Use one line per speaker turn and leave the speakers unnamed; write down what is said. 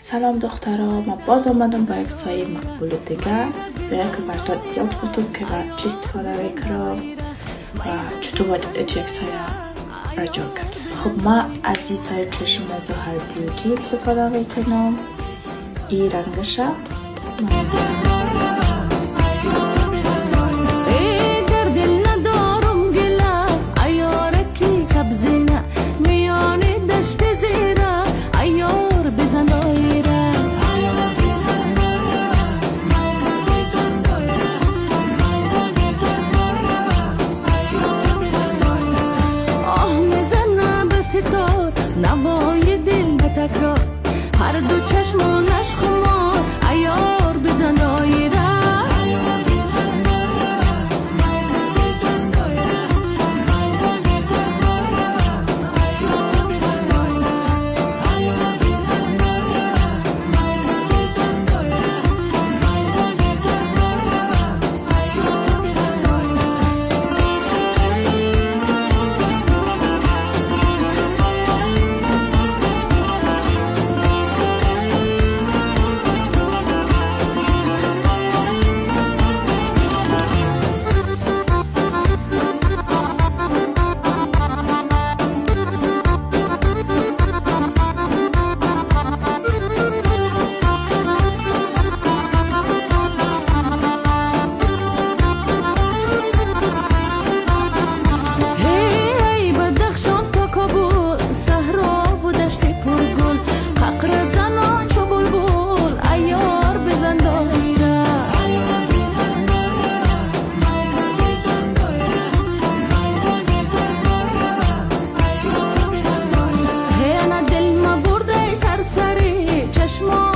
سلام دخترها، ما باز آمدم با یک سایه مقبول دیگه و یک براتون یاد بودم که با چی استفاده میکنم و چطور باید اتو یک سایه رجوع کرد. خب ما از این سایه چشم زهر بیوتی استفاده میکنم. این رنگشه
نوای دل به تکرار هر دو چشمانش خمار عیار بزن دایره more